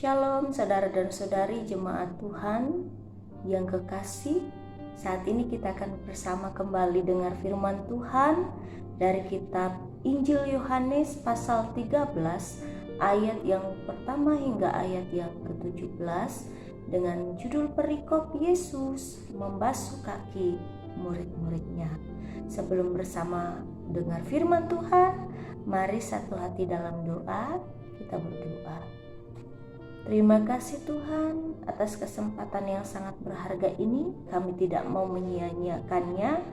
Shalom saudara dan saudari jemaat Tuhan yang kekasih. Saat ini kita akan bersama kembali dengar firman Tuhan dari kitab Injil Yohanes pasal 13 ayat yang pertama hingga ayat yang ke-17 dengan judul perikop Yesus membasuh kaki murid-muridnya. Sebelum bersama dengar firman Tuhan, mari satu hati dalam doa, kita berdoa. Terima kasih Tuhan atas kesempatan yang sangat berharga ini. Kami tidak mau menyia-nyiakannya.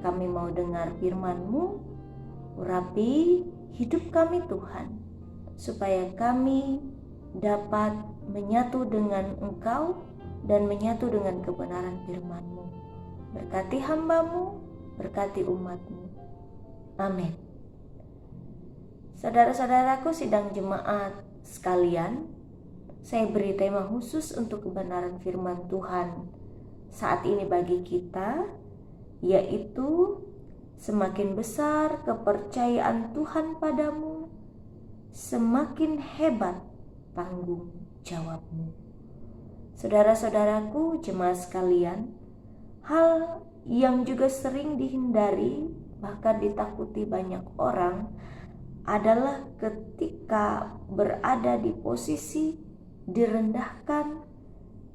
Kami mau dengar firman-Mu. Urapi hidup kami Tuhan, supaya kami dapat menyatu dengan Engkau dan menyatu dengan kebenaran firman-Mu. Berkati hamba-Mu, berkati umat-Mu. Amin. Saudara-saudaraku sidang jemaat sekalian, saya beri tema khusus untuk kebenaran firman Tuhan saat ini bagi kita, yaitu semakin besar kepercayaan Tuhan padamu, semakin hebat tanggung jawabmu. Saudara-saudaraku jemaat sekalian, hal yang juga sering dihindari bahkan ditakuti banyak orang adalah ketika berada di posisi direndahkan,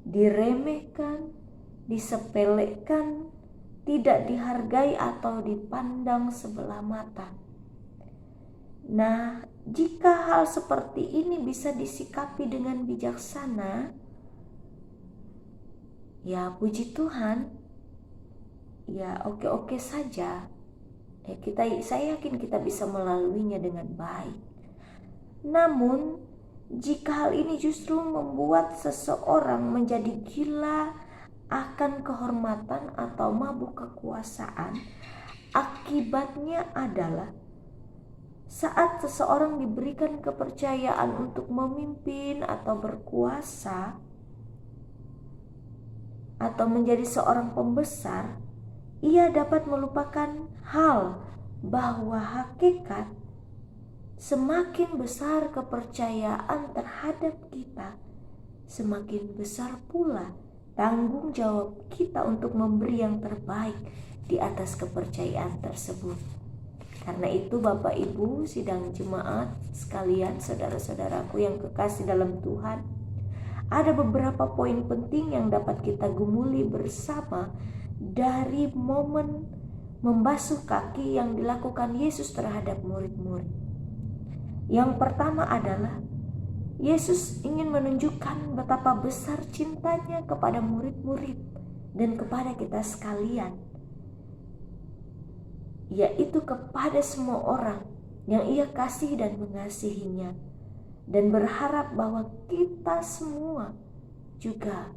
diremehkan, disepelekan, tidak dihargai atau dipandang sebelah mata. Nah, jika hal seperti ini bisa disikapi dengan bijaksana, ya puji Tuhan, ya oke-oke saja. Saya yakin kita bisa melaluinya dengan baik. Namun, jika hal ini justru membuat seseorang menjadi gila akan kehormatan atau mabuk kekuasaan, akibatnya adalah saat seseorang diberikan kepercayaan untuk memimpin atau berkuasa atau menjadi seorang pembesar, ia dapat melupakan hal bahwa hakikat semakin besar kepercayaan terhadap kita, semakin besar pula tanggung jawab kita untuk memberi yang terbaik di atas kepercayaan tersebut. Karena itu Bapak Ibu sidang jemaat sekalian, saudara-saudaraku yang kekasih dalam Tuhan, ada beberapa poin penting yang dapat kita gumuli bersama dari momen membasuh kaki yang dilakukan Yesus terhadap murid-murid. Yang pertama adalah Yesus ingin menunjukkan betapa besar cintanya kepada murid-murid dan kepada kita sekalian, yaitu kepada semua orang yang Ia kasih dan mengasihinya, dan berharap bahwa kita semua juga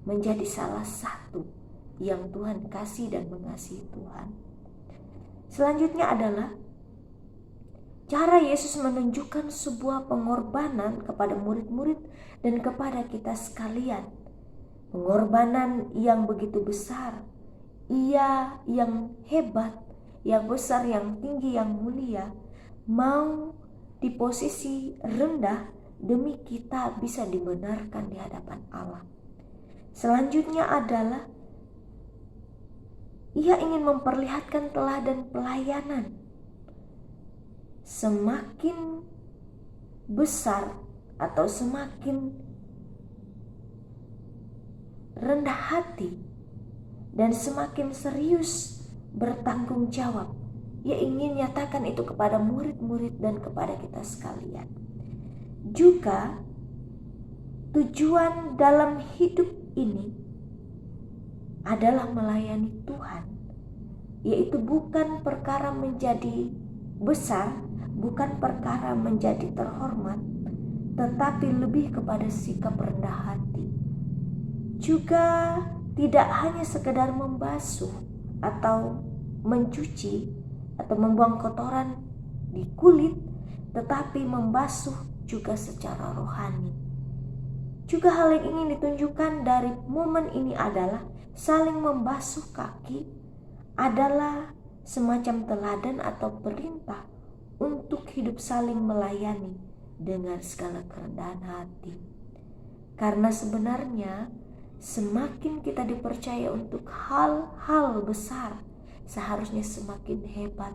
menjadi salah satu yang Tuhan kasih dan mengasihi Tuhan. Selanjutnya adalah cara Yesus menunjukkan sebuah pengorbanan kepada murid-murid dan kepada kita sekalian. Pengorbanan yang begitu besar. Ia yang hebat, yang besar, yang tinggi, yang mulia, mau di posisi rendah demi kita bisa dibenarkan di hadapan Allah. Selanjutnya adalah Ia ingin memperlihatkan teladan pelayanan. Semakin besar atau semakin rendah hati dan semakin serius bertanggung jawab, Ia ingin nyatakan itu kepada murid-murid dan kepada kita sekalian. Juga tujuan dalam hidup ini adalah melayani Tuhan, yaitu bukan perkara menjadi besar, bukan perkara menjadi terhormat, tetapi lebih kepada sikap rendah hati. Juga tidak hanya sekedar membasuh atau mencuci atau membuang kotoran di kulit, tetapi membasuh juga secara rohani. Juga hal yang ingin ditunjukkan dari momen ini adalah saling membasuh kaki adalah semacam teladan atau perintah untuk hidup saling melayani dengan segala kerendahan hati. Karena sebenarnya semakin kita dipercaya untuk hal-hal besar, seharusnya semakin hebat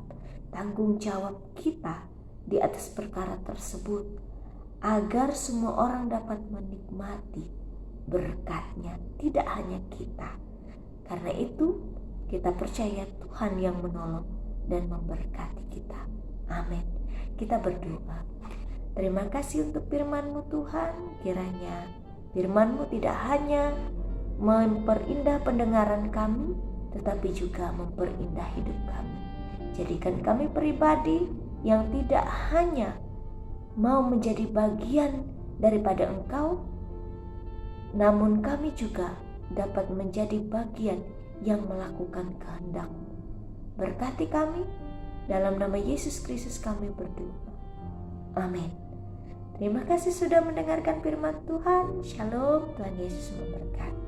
tanggung jawab kita di atas perkara tersebut, agar semua orang dapat menikmati berkatnya, tidak hanya kita. Karena itu kita percaya Tuhan yang menolong dan memberkati kita. Amin. Kita berdoa. Terima kasih untuk firman-Mu Tuhan. Kiranya firman-Mu tidak hanya memperindah pendengaran kami, tetapi juga memperindah hidup kami. Jadikan kami pribadi yang tidak hanya mau menjadi bagian daripada Engkau, namun kami juga dapat menjadi bagian yang melakukan kehendak-Mu. Berkati kami, dalam nama Yesus Kristus kami berdoa. Amin. Terima kasih sudah mendengarkan firman Tuhan. Shalom, Tuhan Yesus memberkati.